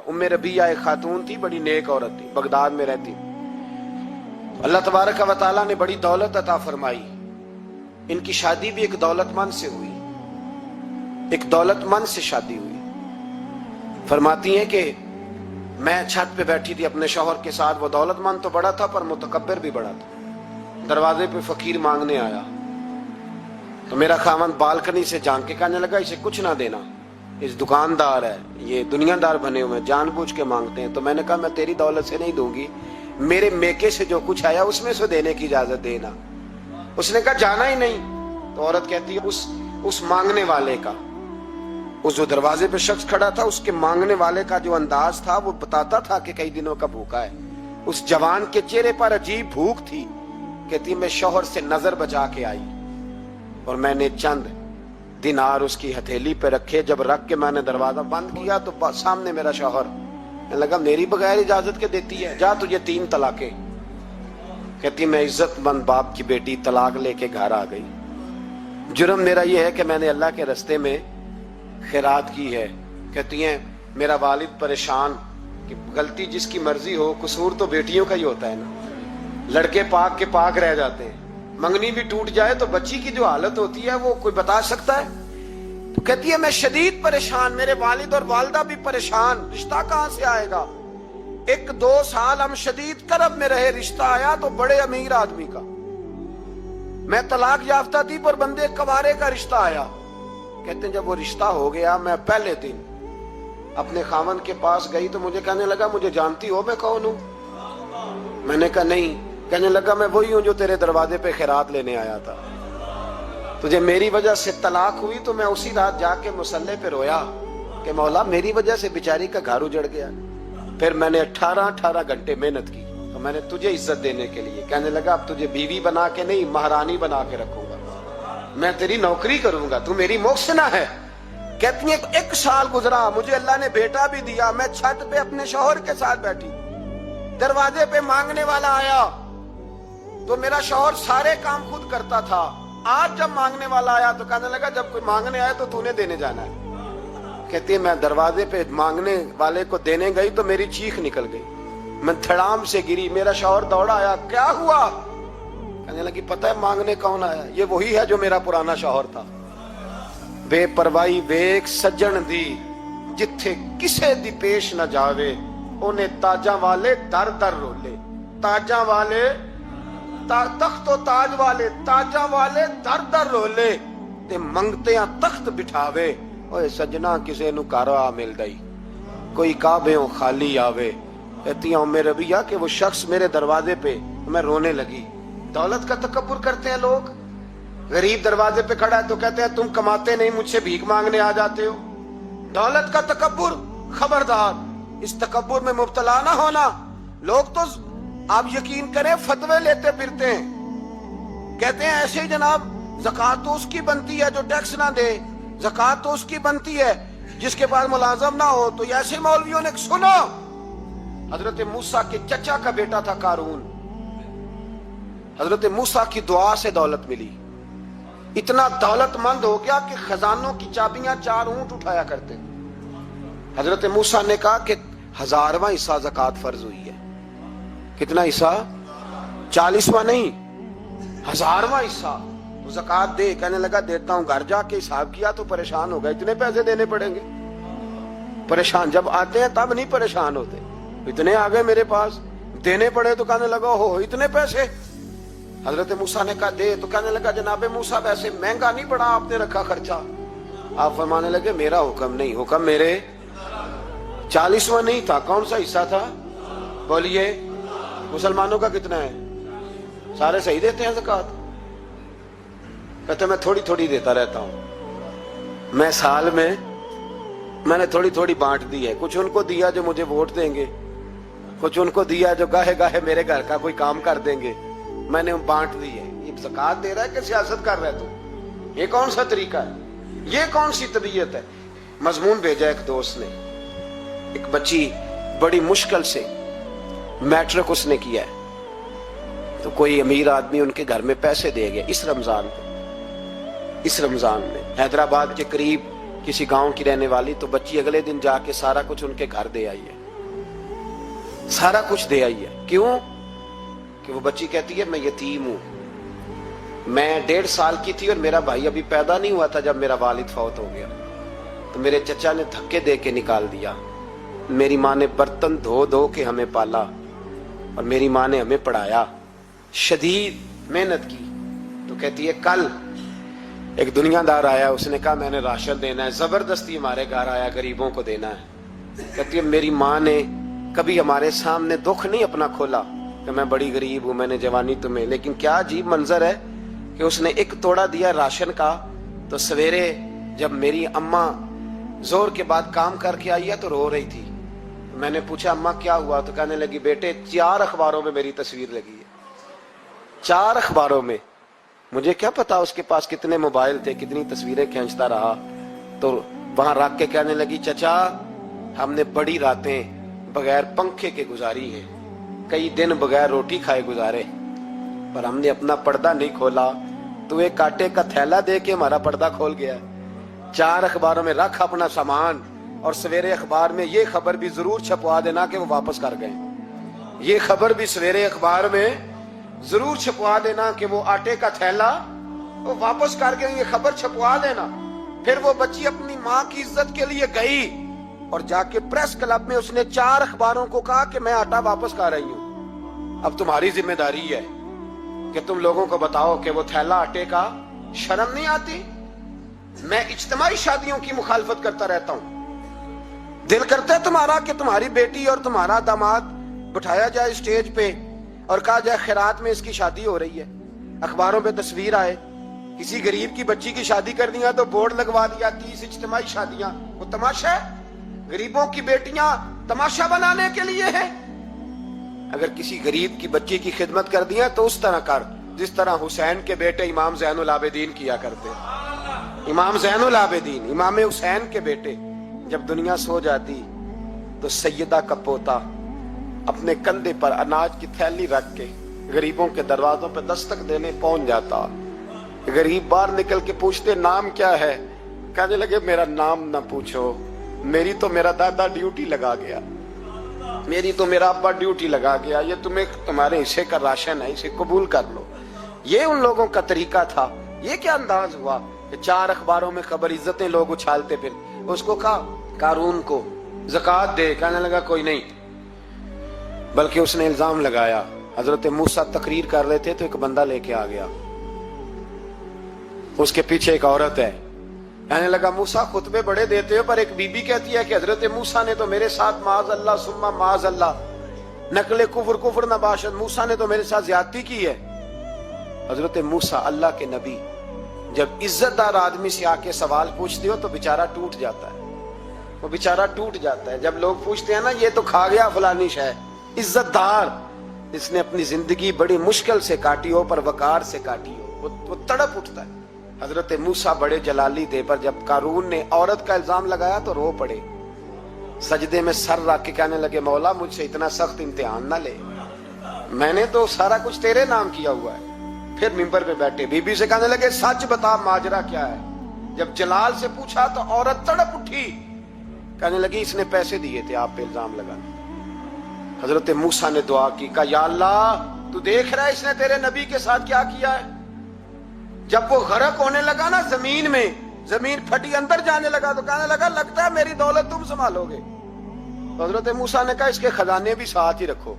उम्मे रबिया एक खातून थी, बड़ी नेक औरत थी, बगदाद में रहती। अल्लाह तबारक व तआला ने बड़ी दौलत अता फरमाई। इनकी शादी भी एक दौलतमंद से हुई, एक दौलतमंद से शादी हुई। फरमाती हैं कि मैं छत पे बैठी थी अपने शौहर के साथ, वो दौलतमंद तो बड़ा था पर मुतकब्बिर भी बड़ा था। दरवाजे पे फकीर मांगने आया तो मेरा खामन बालकनी से झांक के कहने लगा, इसे कुछ ना देना, इस दुकानदार है, ये दुनियादार बने हुए, जानबूझ के मांगते हैं। तो मैंने कहा मैं तेरी दौलत से नहीं दूंगी, मेरे मेके से जो कुछ आया उसमें से देने की इजाजत देना। उसने कहा जाना ही नहीं। तो औरत कहती है उस मांगने वाले का, उस जो दरवाजे पे शख्स खड़ा था, उसके मांगने वाले का जो अंदाज था वो बताता था कि कई दिनों का भूखा है। उस जवान के चेहरे पर अजीब भूख थी। कहती मैं शौहर से नजर बचा के आई और मैंने चंद दिनार उसकी हथेली पे रखे। जब रख के मैंने दरवाजा बंद किया तो सामने मेरा शौहर। लगा मेरी बगैर इजाजत के देती है, जा तुझे 3 तलाके। कहती मैं इज्जतमंद बाप की बेटी तलाक लेके घर आ गई। जुर्म मेरा ये है कि मैंने अल्लाह के रास्ते में खैरात की है। कहती हैं मेरा वालिद परेशान कि गलती जिसकी मर्जी हो, कसूर तो बेटियों का ही होता है ना। लड़के पाक के पाक रह जाते हैं, मंगनी भी टूट जाए तो बच्ची की जो हालत होती है वो कोई बता सकता है। तो कहती है मैं शदीद परेशान, मेरे वालिद और वालदा भी परेशान, रिश्ता कहां से आएगा। 1-2 साल हम शदीद करब में रहे, रिश्ता आया तो बड़े अमीर आदमी का। मैं तलाक याफ्ता थी पर बंदे कवारे का रिश्ता आया। कहते हैं जब वो रिश्ता हो गया, मैं पहले दिन अपने खामन के पास गई तो मुझे कहने लगा मुझे जानती हो मैं कौन हूं। मैंने कहा नहीं। कहने लगा मैं वही हूं जो तेरे दरवाजे पे खैरात लेने आया था। तुझे मेरी वजह से तलाक हुई तो मैं उसी रात जाके मुसल्ले पे रोया कि मौला मेरी वजह से बेचारी का घर उजड़ गया। फिर मैंने 18 घंटे मेहनत की तो मैंने तुझे इज्जत देने के लिए। कहने लगा अब तुझे बीवी बना के नहीं महारानी बना के रखूंगा, मैं तेरी नौकरी करूंगा, तू मेरी मोहसिना है। कहती है 1 साल गुजरा, मुझे अल्लाह ने बेटा भी दिया। मैं छत पे अपने शौहर के साथ बैठी, दरवाजे पे मांगने वाला आया तो मेरा शौहर सारे काम खुद करता था। आज जब मांगने वाला आया तो कहने लगा जब कोई मांगने आया तो तूने देने जाना है। कहती है मैं दरवाजे पे मांगने वाले को देने गई तो मेरी चीख निकल गई, मैं धड़ाम से गिरी। मेरा शौहर दौड़ा आया, क्या हुआ। कहने लगी पता है मांगने कौन आया, ये वही है जो मेरा पुराना शौहर था। बेपरवाही वेख सज्जन दी जिथे किसे दी पेश न जावे, उन्हें ताजा वाले दर दर रोले। ताजा वाले तख्तो ताज वाले, ताजा वाले दर दर रोले ते मंगते तख्त बिठावे। ओए सजना किसे नु घर आ मिलदा ही, कोई काबेओं खाली आवे। कहती हूं मेरे रबिया कि वो शख्स मेरे दरवाजे पे, मैं रोने लगी। दौलत का तकब्बुर करते हैं लोग। गरीब दरवाजे पे खड़ा है तो कहते हैं तुम कमाते नहीं, मुझसे भीख मांगने आ जाते हो। दौलत का तकब्बुर, खबरदार इस तकब्बुर में मुब्तला ना होना। लोग तो आप यकीन करें फतवे लेते फिरते हैं, कहते हैं ऐसे ही जनाब ज़कात तो उसकी बनती है जो टैक्स ना दे, ज़कात तो उसकी बनती है जिसके पास मुलाजम ना हो। तो ऐसे मौलवियों ने सुनो, हजरत मूसा के चचा का बेटा था कारून, हजरत मूसा की दुआ से दौलत मिली। इतना दौलतमंद हो गया कि खजानों की चाबियां 4 ऊंट उठाया करते। हजरत मूसा ने कहा कि 1000वां हिस्सा ज़कात फर्ज हुई है। कितना हिस्सा? 40वां नहीं, 1000वां हिस्सा तो ज़कात दे। कहने लगा देता हूं। घर जाके हिसाब किया तो परेशान हो गया, इतने पैसे देने पड़ेंगे। परेशान जब आते हैं तब नहीं परेशान होते, इतने आ गए मेरे पास, देने पड़े तो कहने लगा हो इतने पैसे। हजरत मूसा ने कहा दे, तो कहने लगा जनाबे मूसा वैसे महंगा नहीं पड़ा आपने रखा खर्चा। आप फरमाने लगे मेरा हुक्म नहीं, हुक्म मेरे 40वां नहीं था। कौन सा हिस्सा था बोलिए? मुसलमानों का कितना है? सारे सही देते हैं ज़कात? कहते मैं थोड़ी थोड़ी देता रहता हूं। मैं साल में मैंने थोड़ी थोड़ी बांट दी है। कुछ उनको दिया जो मुझे वोट देंगे, कुछ उनको दिया जो गाहे गाहे मेरे घर का कोई काम कर देंगे, मैंने बांट दी है। ये ज़कात दे रहा है कि सियासत कर रहा है तू? ये कौन सा तरीका है? ये कौन सी तबीयत है? मजमून भेजा एक दोस्त ने, एक बच्ची बड़ी मुश्किल से मैट्रिक उसने किया है, तो कोई अमीर आदमी उनके घर में पैसे दे गया इस रमजान में। हैदराबाद के करीब किसी गांव की रहने वाली, तो बच्ची अगले दिन जाके सारा कुछ उनके घर दे आई है, सारा कुछ दे आई है। क्यों? कि वो बच्ची कहती है मैं यतीम हूं, मैं 1.5 साल की थी और मेरा भाई अभी पैदा नहीं हुआ था जब मेरा वालिद फौत हो गया, तो मेरे चचा ने धक्के दे के निकाल दिया। मेरी माँ ने बर्तन धो धो के हमें पाला और मेरी माँ ने हमें पढ़ाया, शदीद मेहनत की। तो कहती है कल एक दुनियादार आया, उसने कहा मैंने राशन देना है, जबरदस्ती हमारे घर आया, गरीबों को देना है। कहती है मेरी माँ ने कभी हमारे सामने दुख नहीं अपना खोला कि मैं बड़ी गरीब हूं, मैंने जवानी तुम्हें, लेकिन क्या अजीब मंजर है कि उसने एक तोड़ा दिया राशन का, तो सवेरे जब मेरी अम्मा जोर के बाद काम करके आई है तो रो रही थी। मैंने पूछा अम्मा क्या हुआ? तो कहने लगी बेटे 4 अखबारों में मेरी तस्वीर लगी है, 4 अखबारों में। मुझे क्या पता उसके पास कितने मोबाइल थे, कितनी तस्वीरें खींचता रहा। तो वहां रख के कहने लगी चचा हमने बड़ी रातें बगैर पंखे के गुजारी है, कई दिन बगैर रोटी खाए गुजारे, पर हमने अपना पर्दा नहीं खोला। तो एक कांटे का थैला दे के हमारा पर्दा खोल गया। 4 अखबारों में रख अपना सामान, और सवेरे अखबार में ये खबर भी जरूर छपवा देना कि वो वापस कर गए। ये खबर भी सवेरे अखबार में जरूर छपवा देना कि वो आटे का थैला वो वापस कर गए, ये खबर छपवा देना। फिर वो बच्ची अपनी माँ की इज्जत के लिए गई और जाके प्रेस क्लब में उसने 4 अखबारों को कहा कि मैं आटा वापस कर रही हूं। अब तुम्हारी जिम्मेदारी है कि तुम लोगों को बताओ कि वो थैला आटे का, शर्म नहीं आती? मैं इज्तिमाई शादियों की मुखालफत करता रहता हूं, दिल करता है तुम्हारा कि तुम्हारी बेटी और तुम्हारा दामाद बिठाया जाए स्टेज पे और कहा जाए खैरात में इसकी शादी हो रही है, अखबारों पे तस्वीर आए। किसी गरीब की बच्ची की शादी कर दिया तो बोर्ड लगवा दिया 30 इज्तिमाई शादियां। वो तमाशा है? गरीबों की बेटियां तमाशा बनाने के लिए है? अगर किसी गरीब की बच्ची की खिदमत कर दिया तो उस तरह कर जिस तरह हुसैन के बेटे इमाम ज़ैनुल आबिदीन किया करते। इमाम ज़ैनुल आबिदीन, इमाम हुसैन के बेटे, जब दुनिया सो जाती तो सैयदा का पोता अपने कंधे पर अनाज की थैली रख के गरीबों के दरवाजों पर दस्तक देने पहुंच जाता। गरीब बाहर निकल के पूछते नाम क्या है? कहने लगे मेरा नाम ना पूछो, मेरी तो मेरा दादा ड्यूटी लगा गया, मेरी तो मेरा अब्बा ड्यूटी लगा गया, ये तुम्हें तुम्हारे हिस्से का राशन है, इसे कबूल कर लो। ये उन लोगों का तरीका था। ये क्या अंदाज हुआ कि 4 अखबारों में खबर, इज्जतें लोग उछालते। फिर उसको कहा कारून को ज़कात दे, कहने लगा कोई नहीं। बल्कि उसने इल्जाम लगाया, हजरत मूसा तकरीर कर रहे थे तो एक बंदा लेके आ गया, उसके पीछे एक औरत है। कहने लगा मूसा खुतबे बड़े देते हो, पर एक बीबी कहती है कि हजरत मूसा ने तो मेरे साथ माज अल्लाह सुम्मा माज अल्लाह नकले कुफर नबाशत, मूसा ने तो मेरे साथ ज्यादती की है। हजरत मूसा अल्लाह के नबी जब इज्जतदार आदमी से आके सवाल पूछते हो तो बेचारा टूट जाता है, वो बेचारा टूट जाता है। जब लोग पूछते हैं ना ये तो खा गया फलानी शय, इज्जतदार, इसने अपनी जिंदगी बड़ी मुश्किल से काटी हो पर वकार से काटी हो, वो तड़प उठता है। हजरत मूसा बड़े जलाली थे, पर जब कारून ने औरत का इल्जाम लगाया तो रो पड़े, सजदे में सर रख के कहने लगे मौला मुझसे इतना सख्त इम्तिहान ना ले, मैंने तो सारा कुछ तेरे नाम किया हुआ है। फिर मिंबर पे बैठे बीबी से कहने लगे सच बता माजरा क्या है। जब जलाल से पूछा तो औरत तड़प उठी, कहने लगी इसने पैसे दिए थे आप पे इल्जाम लगाने। हजरत मूसा ने दुआ की, कहा या अल्लाह तू देख रहा है इसने तेरे नबी के साथ क्या किया है। जब वो गरक होने लगा ना जमीन में, जमीन फटी अंदर जाने लगा तो कहने लगा लगता है मेरी दौलत तुम संभालोगे। तो हजरत मूसा ने कहा इसके खजाने भी साथ ही रखो।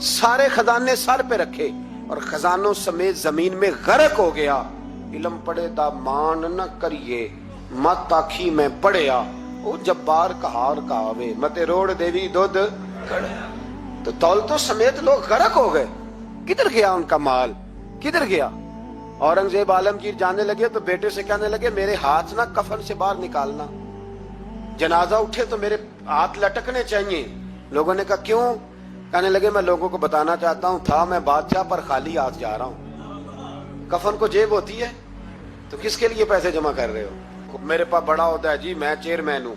सारे खजाने सर पे रखे और खजानों समेत जमीन में गरक हो गया। इलम पढ़े दा मान न करिए, मत आखी में पढ़िया, ओ जब्बार कहार कहावे, मते रोड देवी दुध कड़े। तो दौलतों समेत लोग गरक हो गए। किधर गया उनका माल, किधर गया? औरंगजेब आलमगीर जाने लगे तो बेटे से कहने लगे मेरे हाथ ना कफन से बाहर निकालना, जनाजा उठे तो मेरे हाथ लटकने चाहिए। लोगों ने कहा क्यों? कहने लगे मैं लोगों को बताना चाहता हूं था मैं बादशाह पर खाली हाथ जा रहा हूं। कफन को जेब होती है तो किसके लिए पैसे जमा कर रहे हो? मेरे पास बड़ा होता है जी, मैं चेयरमैन हूं,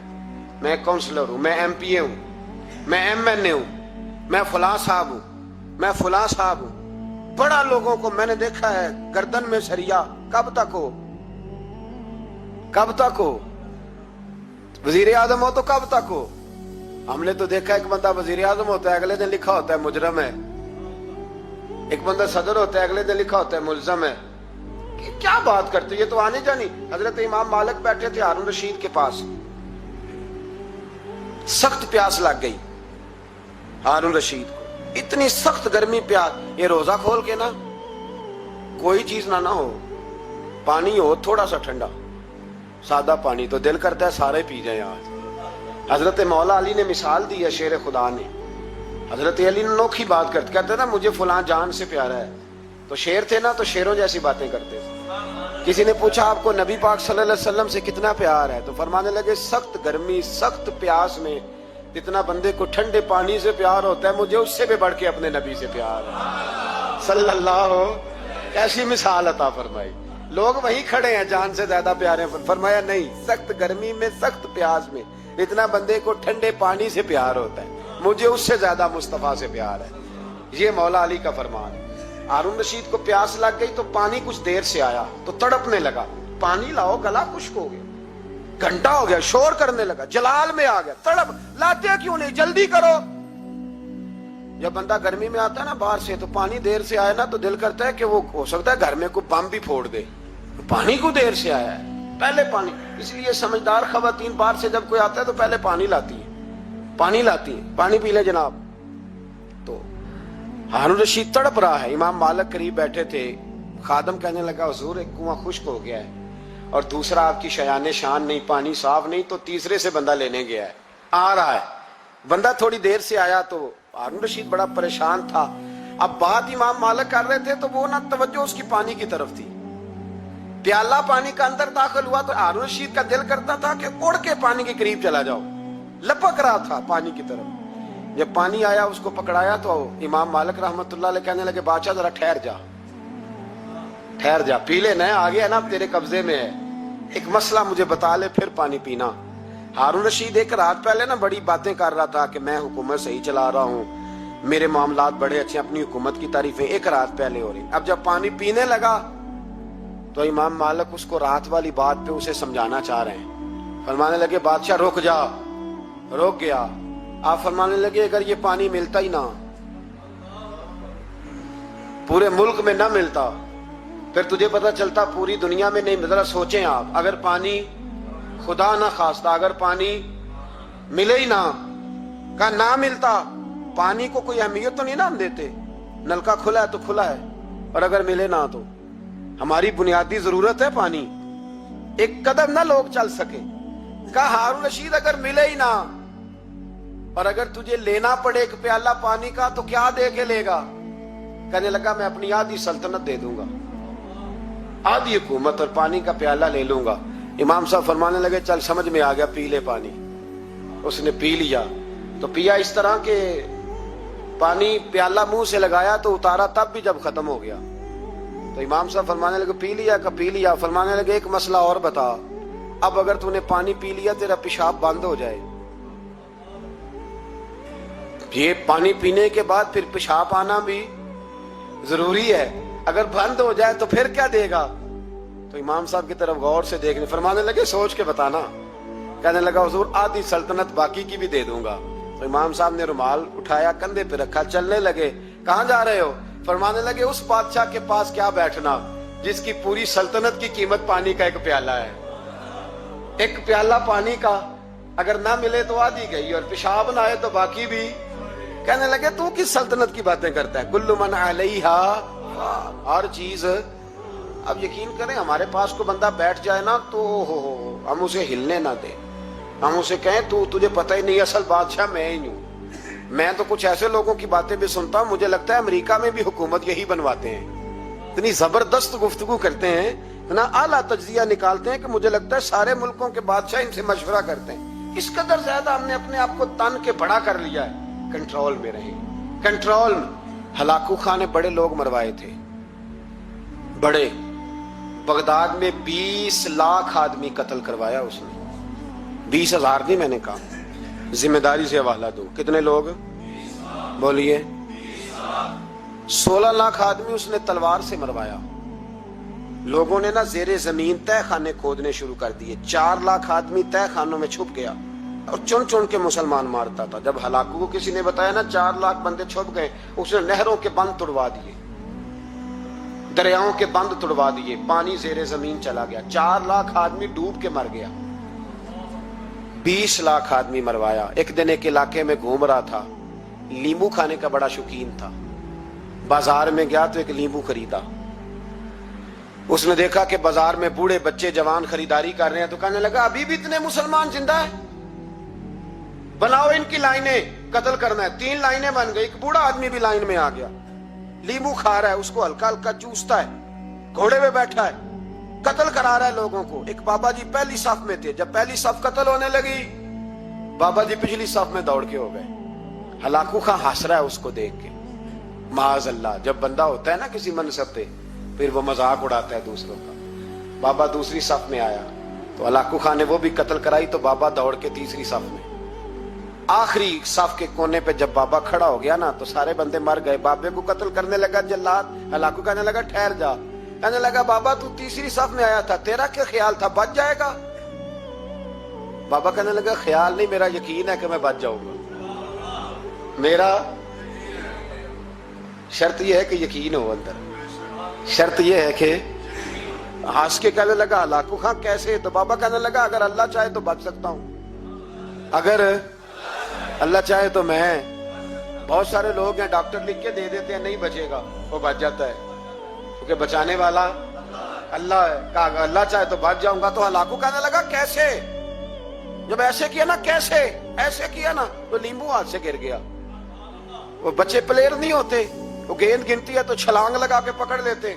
मैं काउंसलर हूं, मैं एमपीए हूं, मैं एमएनए हूं, मैं फलां साहब हूं, मैं फलां साहब हूं। बड़ा लोगों को मैंने देखा है गर्दन में सरिया, कब तक हो, कब तक हो? वजीर आजम हो तो कब तक हो? हमने तो देखा एक बंदा वजीर आजम होता है, अगले दिन लिखा होता है मुजरम है। एक बंदा सदर होता है, अगले दिन लिखा होता है मुल्जम है। क्या बात करते, ये तो आने जानी। हजरत इमाम मालिक बैठे थे हारून रशीद के पास, सख्त प्यास लग गई हारून रशीद को, इतनी सख्त गर्मी प्यास। ये रोजा खोल के ना कोई चीज ना हो, पानी हो थोड़ा सा ठंडा सादा पानी, तो दिल करता है सारे पी जाए आज। हजरत मौला अली ने मिसाल दी है, शेर खुदा ने। हजरत अली ने अनोखी बात करते, कहते ना मुझे फलां जान से प्यारा है, तो शेर थे ना, तो शेरों जैसी बातें करते थे। किसी ने पूछा आपको नबी पाक सल्लल्लाहु अलैहि वसल्लम से कितना प्यार है, तो फरमाने लगे सख्त गर्मी सख्त प्यास में जितना बंदे को ठंडे पानी से प्यार होता है, मुझे उससे भी बढ़ के अपने नबी से प्यार है सल्लल्लाहु। कैसी मिसाल अता फरमाई। लोग वहीं खड़े हैं जान से ज्यादा प्यारे, फरमाया नहीं, सख्त गर्मी में सख्त प्यास में इतना बंदे को ठंडे पानी से प्यार होता है, मुझे उससे ज्यादा मुस्तफा से प्यार है। ये मौला अली का फरमान है। हारून रशीद को प्यास लग गई तो पानी कुछ देर से आया तो तड़पने लगा, पानी लाओ, गला खुश्क हो गया, घंटा हो गया, शोर करने लगा, जलाल में आ गया, तड़प, लाते क्यों नहीं, जल्दी करो। जब बंदा गर्मी में आता है ना बाहर से, तो पानी देर से आया ना, तो दिल करता है कि वो हो सकता है घर में कोई बम भी फोड़ दे, पानी को देर से आया है, पहले पानी। इसलिए समझदार खवातीन बाहर से जब कोई आता है तो पहले पानी लाती है, पानी लाती है, पानी पी ले जनाब। तो हारून रशीद तड़प रहा है, इमाम मालिक करीब बैठे थे। खादम कहने लगा हुजूर एक कुआं खुश्क हो गया है और दूसरा आपकी शयान शान नहीं, पानी साफ नहीं, तो तीसरे से बंदा लेने गया है, आ रहा है। बंदा थोड़ी देर से आया तो हारून रशीद बड़ा परेशान था। अब बात इमाम मालिक कर रहे थे तो वो ना तवज्जो उसकी पानी की तरफ थी। प्याला पानी का अंदर दाखिल हुआ तो हारून रशीद का दिल करता था कि उड़ के पानी के करीब चला जाओ, लपक रहा था पानी की तरफ। जब पानी आया उसको पकड़ाया तो इमाम मालिक रहमतुल्लाह अलैह कहने लगे बादशाह जरा ठहर जा, ठहर जा, पी ले, नया आ गया ना तेरे कब्जे में है, एक मसला मुझे बता ले फिर पानी पीना। हारून रशीद एक रात पहले ना बड़ी बातें कर रहा था कि मैं हुकूमत सही चला रहा हूँ, मेरे मामलात बड़े अच्छे, अपनी हुकूमत की तारीफें एक रात पहले हो रही। अब जब पानी पीने लगा तो इमाम मालिक उसको रात वाली बात पे उसे समझाना चाह रहे हैं। फरमाने लगे बादशाह रुक जा, रुक गया। आप फरमाने लगे अगर ये पानी मिलता ही ना, पूरे मुल्क में ना मिलता, फिर तुझे पता चलता पूरी दुनिया में नहीं। जरा सोचें आप, अगर पानी खुदा ना खास्ता अगर पानी मिले ही ना, का ना मिलता, पानी को कोई अहमियत तो नहीं ना हम देते, नलका खुला है तो खुला है, और अगर मिले ना तो हमारी बुनियादी जरूरत है पानी, एक कदम ना लोग चल सके। कहा हारून रशीद अगर मिले ही ना, और अगर तुझे लेना पड़े एक प्याला पानी का तो क्या दे के लेगा? कहने लगा मैं अपनी आधी सल्तनत दे दूंगा, आधी हुकूमत और पानी का प्याला ले लूंगा। इमाम साहब फरमाने लगे चल समझ में आ गया, पी ले पानी। उसने पी लिया, तो पिया इस तरह के पानी प्याला मुंह से लगाया तो उतारा तब भी जब खत्म हो गया। तो इमाम साहब फरमाने लगे पी लिया का पी लिया। फरमाने लगे एक मसला और बता, अब अगर तूने पानी पी लिया तेरा पेशाब बंद हो जाए, ये पानी पीने के बाद फिर पेशाब आना भी जरूरी है, अगर बंद हो जाए तो फिर क्या देगा? तो इमाम साहब की तरफ गौर से देखने, फरमाने लगे सोच के बताना। कहने लगा हुजूर आधी सल्तनत बाकी की भी दे दूंगा। तो इमाम साहब ने रुमाल उठाया, कंधे पे रखा, चलने लगे। कहां जा रहे हो? फरमाने लगे उस बादशाह के पास क्या बैठना जिसकी पूरी सल्तनत की कीमत पानी का एक प्याला है। एक प्याला पानी का अगर ना मिले तो आधी गई, और पेशाब ना आए तो बाकी भी। कहने लगे तू किस सल्तनत की बातें करता है? कुल्लु मन अलैहा, हर चीज। अब यकीन करें हमारे पास को बंदा बैठ जाए ना तो हम उसे हिलने ना दे, हम उसे कहें तू तुझे पता ही नहीं असल बादशाह मैं ही हूं। मैं तो कुछ ऐसे लोगों की बातें भी सुनता हूं, मुझे लगता है अमेरिका में भी हुकूमत यही बनवाते हैं। इतनी जबरदस्त गुफ्तगू करते हैं, इतना आला तज्जिया निकालते हैं कि मुझे लगता है सारे मुल्कों के बादशाह इनसे मशवरा करते हैं। इस कदर ज्यादा हमने अपने आप को तन के बड़ा कर लिया है। कंट्रोल में रहे, कंट्रोल में। हलाकू खां ने बड़े लोग मरवाए थे, बड़े। बगदाद में 20 लाख आदमी कत्ल करवाया उसने। 20,000 नहीं मैंने कहा, जिम्मेदारी से हवाला दो। कितने लोग बोलिए? 16 लाख आदमी उसने तलवार से मरवाया। लोगों ने ना जेरे जमीन तय खाने खोदने शुरू कर दिए। 4 लाख आदमी तय खानों में छुप गया और चुन चुन के मुसलमान मारता था। जब हलाकू को किसी ने बताया ना 4 लाख बंदे छुप गए, उसने नहरों के बंद तोड़वा दिए, दरियाओं के बंद तोड़वा दिए, पानी जेरे जमीन चला गया। 4 लाख आदमी डूब के मर गया। 20 लाख आदमी मरवाया। एक दिन एक इलाके में घूम रहा था, नींबू खाने का बड़ा शौकीन था। बाजार में गया तो एक नींबू खरीदा। उसने देखा कि बाजार में बूढ़े बच्चे जवान खरीदारी कर रहे हैं, तो कहने लगा अभी भी इतने मुसलमान जिंदा है, बनाओ इनकी लाइनें, कत्ल करना है। 3 लाइनें बन गई। एक बूढ़ा आदमी भी लाइन में आ गया, नींबू खा रहा है, उसको हल्का हल्का चूसता है, घोड़े पे बैठा है, कत्ल करा रहा है लोगों को। एक बाबा जी पहली सफ में थे। जब पहली सफ कत्ल होने लगी, बाबा जी पिछली सफ में दौड़ के हो गए। हलाकू खां हंस रहा है उसको देख के। माज अल्लाह, जब बंदा होता है ना किसी मनसब पे, फिर वो मजाक उड़ाता है दूसरों का। बाबा दूसरी सफ में आया तो हलाकू खां ने वो भी कत्ल कराई, तो बाबा दौड़ के तीसरी सफ में। आखिरी सफ के कोने पे जब बाबा खड़ा हो गया ना, तो सारे बंदे मर गए। बाबे को कत्ल करने लगा जल्लाद। हलाकू कहने लगा ठहर जा। कहने लगा बाबा तू तीसरी सफ में आया था, तेरा क्या ख्याल था, बच जाएगा? बाबा कहने लगा ख्याल नहीं, मेरा यकीन है कि मैं बच जाऊंगा। मेरा शर्त यह है कि यकीन हो अंदर, शर्त यह है कि हंस के कहने लगा हलाकू खां कैसे? तो बाबा कहने लगा अगर अल्लाह चाहे तो बच सकता हूं, अगर अल्लाह चाहे तो मैं। बहुत सारे लोग हैं डॉक्टर लिख के दे देते हैं नहीं बचेगा, वो बच जाता है, क्योंकि बचाने वाला अल्लाह है। कहा अल्लाह चाहे तो बच जाऊंगा। तो हलाकू कहने लगा कैसे? जब ऐसे किया ना, कैसे ऐसे किया ना, तो नींबू हाथ से गिर गया। वो बच्चे प्लेयर नहीं होते, वो गेंद गिनती है तो छलांग लगा के पकड़ लेते।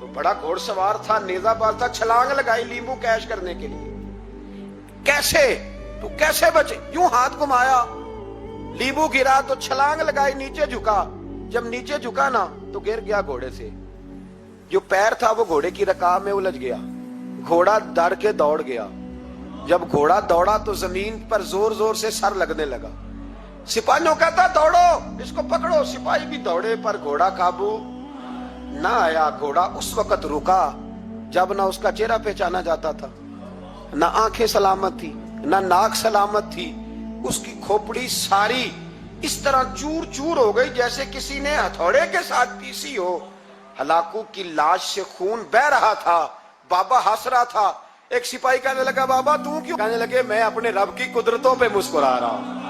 तो बड़ा घोड़सवार था, नेजाबाज था, छलांग लगाई नींबू कैच करने के लिए। कैसे? तू कैसे बचे? यूं हाथ घुमाया, नींबू गिरा तो छलांग लगाई, नीचे झुका। जब नीचे झुका ना तो गिर गया घोड़े से। जो पैर था वो घोड़े की रकाब में उलझ गया। घोड़ा डर के दौड़ गया। जब घोड़ा दौड़ा तो जमीन पर जोर जोर से सर लगने लगा। सिपाहियों कहता दौड़ो, इसको पकड़ो। सिपाही भी दौड़े पर घोड़ा काबू ना आया। घोड़ा उस वक्त रुका जब ना उसका चेहरा पहचाना जाता था, ना आंखें सलामत थी, ना नाक सलामत थी। उसकी खोपड़ी सारी इस तरह चूर चूर हो गई जैसे किसी ने हथौड़े के साथ पीसी हो। हलाकू की लाश से खून बह रहा था। बाबा हंस रहा था। एक सिपाही कहने लगा बाबा तू क्यों? कहने लगे मैं अपने रब की कुदरतों पे मुस्कुरा रहा हूं।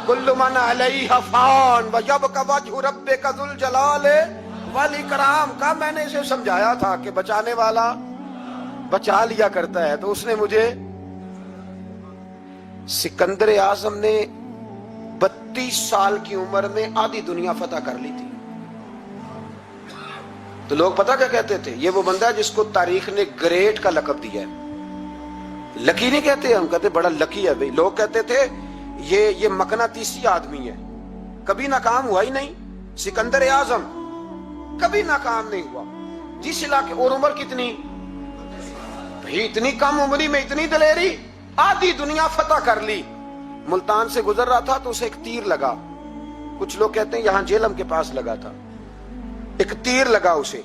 कुल्लु मन अलैहा फान व यबका वजहु रब्बिका ज़ुल जलाल वल इकराम। का मैंने इसे समझाया था कि बचाने वाला बचा लिया करता है, तो उसने मुझे। सिकंदर आजम ने 32 साल की उम्र में आधी दुनिया फतह कर ली थी। तो लोग पता क्या कहते थे? ये वो बंदा है जिसको तारीख ने ग्रेट का लकब दिया है। लकी नहीं कहते, हम कहते बड़ा लकी है भाई। लोग कहते थे ये मकनातीसी आदमी है, कभी नाकाम हुआ ही नहीं। सिकंदर आजम कभी नाकाम नहीं हुआ। जिस इलाके, और उम्र कितनी भाई, इतनी कम उम्री में इतनी दलेरी, आधी दुनिया फतह कर ली। मुल्तान से गुजर रहा था तो उसे एक तीर लगा। कुछ लोग कहते हैं यहां जेलम के पास लगा था। एक तीर लगा उसे।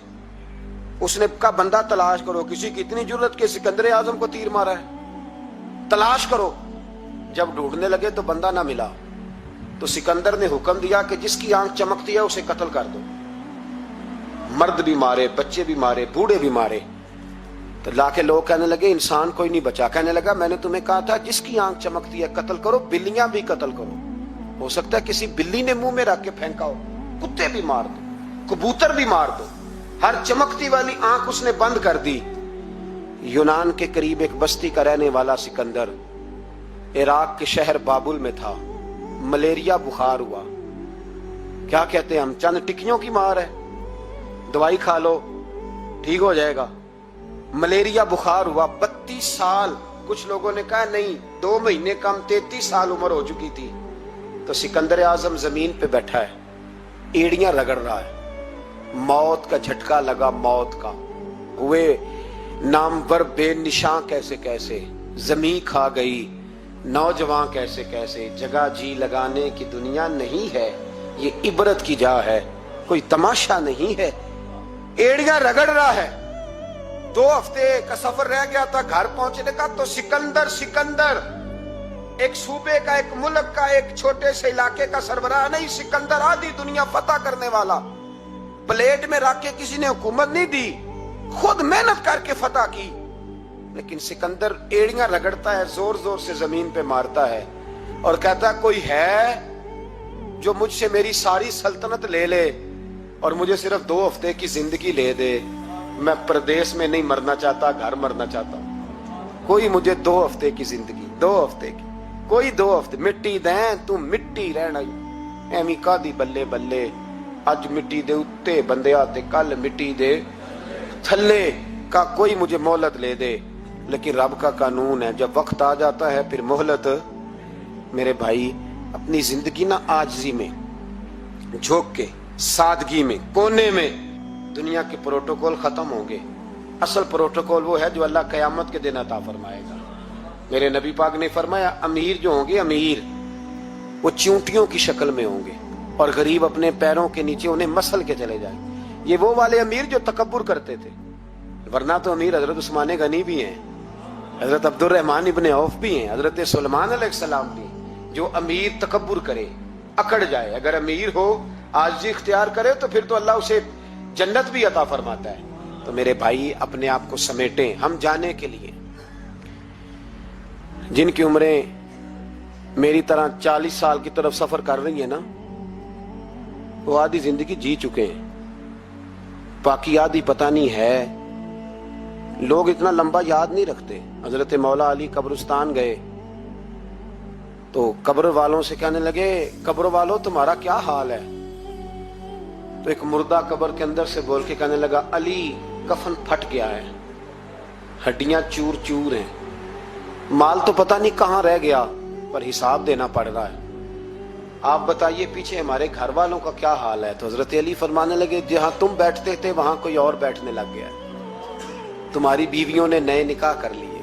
उसने कहा बंदा तलाश करो, किसी की इतनी जरूरत के सिकंदर आजम को तीर मारा है, तलाश करो। जब ढूंढने लगे तो बंदा ना मिला, तो सिकंदर ने हुक्म दिया कि जिसकी आंख चमकती है उसे कत्ल कर दो। मर्द भी मारे, बच्चे भी मारे, बूढ़े भी मारे। तो लाके लोग कहने लगे इंसान कोई नहीं बचा। कहने लगा मैंने तुम्हें कहा था जिसकी आंख चमकती है कत्ल करो, बिल्लियां भी कत्ल करो। हो सकता है किसी बिल्ली ने मुंह में रख के फेंका हो, कुत्ते भी मार दो, कबूतर भी मार दो। हर चमकती वाली आंख उसने बंद कर दी। यूनान के करीब एक बस्ती का रहने वाला सिकंदर इराक के शहर बाबुल में था। मलेरिया बुखार हुआ। क्या कहते हैं हम, चंद टिक्कियों की मार है, दवाई खा लो ठीक हो जाएगा। मलेरिया बुखार हुआ। 32 साल, कुछ लोगों ने कहा नहीं 2 महीने कम, 33 साल उम्र हो चुकी थी। तो सिकंदर आजम जमीन पे बैठा है, एड़ियां रगड़ रहा है। मौत का झटका लगा, मौत का। हुए नामवर बेनिशां कैसे कैसे, जमीन खा गई नौजवान कैसे कैसे। जगह जी लगाने की दुनिया नहीं है, ये इबरत की जा है, कोई तमाशा नहीं है। एड़ियां रगड़ रहा है, 2 हफ्ते का सफर रह गया था, घर पहुंचने का तो सिकंदर एक सूबे का, एक मुल्क का, एक छोटे से इलाके का सरबराह नहीं, सिकंदर आधी दुनिया फतह करने वाला। प्लेट में रख के किसी ने हुकूमत नहीं दी, खुद मेहनत करके फतह की। लेकिन सिकंदर एड़ियां रगड़ता है, जोर जोर से जमीन पे मारता है और कहता कोई है जो मुझसे मेरी सारी सल्तनत ले ले और मुझे सिर्फ 2 हफ्ते की जिंदगी ले दे। मैं प्रदेश में नहीं मरना चाहता, घर मरना चाहता हूं। कोई मुझे 2 हफ्ते की जिंदगी, 2 हफ्ते की, कोई 2 हफ्ते मिट्टी दें, तू मिट्टी रहना एवं कादी बल्ले बल्ले। अज मिट्टी दे उत्ते बंदिया ते कल मिट्टी दे थल्ले का, कोई मुझे मोहलत ले दे। लेकिन रब का कानून है, जब वक्त आ जाता है फिर मोहलत। मेरे भाई अपनी जिंदगी ना आजिज़ी में, झोंक के, सादगी में, कोने में, दुनिया के प्रोटोकॉल खत्म होंगे। असल प्रोटोकॉल वो है जो अल्लाह कयामत के दिन अता फरमाएगा। मेरे नबी पाक ने फरमाया अमीर जो होंगे, अमीर वो चूंटियों की शक्ल में होंगे और गरीब अपने पैरों के नीचे उन्हें मसल के चले जाएंगे। ये वो वाले अमीर जो तकब्बुर करते थे, वरना तो अमीर हजरत उस्मान गनी भी हैं, हजरत अब्दुल रहमान इब्ने औफ भी हैं, हजरत सुलेमान अलैहिस्सलाम भी। जो अमीर तकब्बुर करे, अकड़ जाए, अगर अमीर हो आजिज़ी इख्तियार करे तो फिर तो अल्लाह उसे जन्नत भी अता फरमाता है। तो मेरे भाई अपने आप को समेटें, हम जाने के लिए। जिनकी उम्रें मेरी तरह 40 साल की तरफ सफर कर रही है ना, वो आधी जिंदगी जी चुके हैं, बाकी आधी पता नहीं है। लोग इतना लंबा याद नहीं रखते। हजरत मौला अली कब्रिस्तान गए तो कब्र वालों से कहने लगे, कब्र वालों तुम्हारा क्या हाल है? तो एक मुर्दा कब्र के अंदर से बोल के कहने लगा, अली कफन फट गया है, हड्डियां चूर चूर हैं, माल तो पता नहीं कहां रह गया, पर हिसाब देना पड़ रहा है। आप बताइए पीछे हमारे घर वालों का क्या हाल है? तो हजरत अली फरमाने लगे, जहां तुम बैठते थे वहां कोई और बैठने लग गया है। तुम्हारी बीवियों ने नए निकाह कर लिए,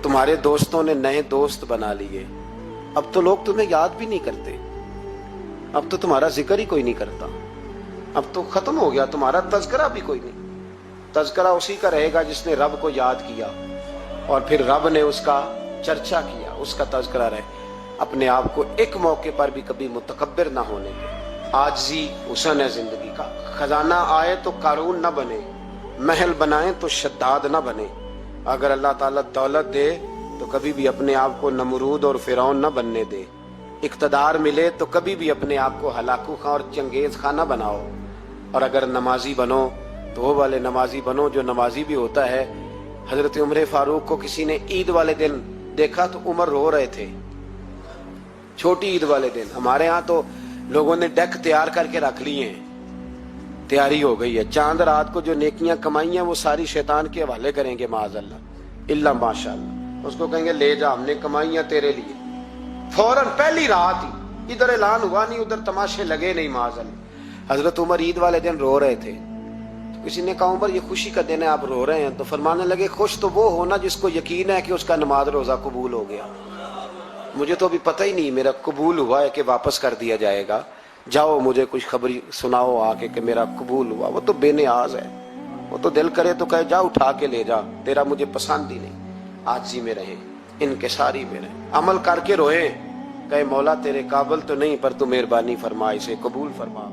तुम्हारे दोस्तों ने नए दोस्त बना लिए, अब तो लोग तुम्हें याद भी नहीं करते, अब तो तुम्हारा जिक्र ही कोई नहीं करता, अब तो खत्म हो गया तुम्हारा तज़किरा भी कोई नहीं। तज़किरा उसी का रहेगा जिसने रब को याद किया और फिर रब ने उसका चर्चा किया, उसका तज़किरा रहे। अपने आप को एक मौके पर भी कभी मुतकब्बिर ना होने दे। आजिज़ी हुस्न है जिंदगी का। खजाना आए तो कारून न बने, महल बनाए तो शद्दाद न बने। अगर अल्लाह ताला दौलत दे तो कभी भी अपने आप को नमरूद और फिरौन न बनने दे। इक़्तिदार मिले तो कभी भी अपने आप को हलाकू खां और चंगेज खां न बनाओ। और अगर नमाजी बनो तो वो वाले नमाजी बनो जो नमाजी भी होता है। हजरत उमर फारूक को किसी ने ईद वाले दिन देखा तो उमर रो रहे थे, छोटी ईद वाले दिन। हमारे यहाँ तो लोगों ने डेक तैयार करके रख लिए हैं, तैयारी हो गई है। चांद रात को जो नेकियां कमाई हैं वो सारी शैतान के हवाले करेंगे, माज़अल्लाह इल्ला माशाअल्लाह। उसको कहेंगे ले जा, हमने कमाई हैं तेरे लिए। फौरन पहली रात ही, इधर ऐलान हुआ नहीं उधर तमाशे लगे नहीं, माज़अल्लाह। हजरत उमर ईद वाले दिन रो रहे थे। तो किसी ने कहा उमर ये खुशी का दिन है, आप रो रहे हैं? तो फरमाने लगे खुश तो वो होना जिसको यकीन है कि उसका नमाज रोजा कबूल हो गया। मुझे तो अभी पता ही नहीं मेरा कबूल हुआ है कि वापस कर दिया जाएगा। जाओ मुझे कुछ खबर सुनाओ आके कि मेरा कबूल हुआ। वो तो बेनियाज है, वो तो दिल करे तो कहे जा उठा के ले जा, तेरा मुझे पसंद ही नहीं। आजिज़ी में रहे, इनकिसारी में रहे, अमल करके रोए, कहे मौला तेरे काबिल तो नहीं पर तू मेहरबानी फरमा, इसे कबूल फरमा।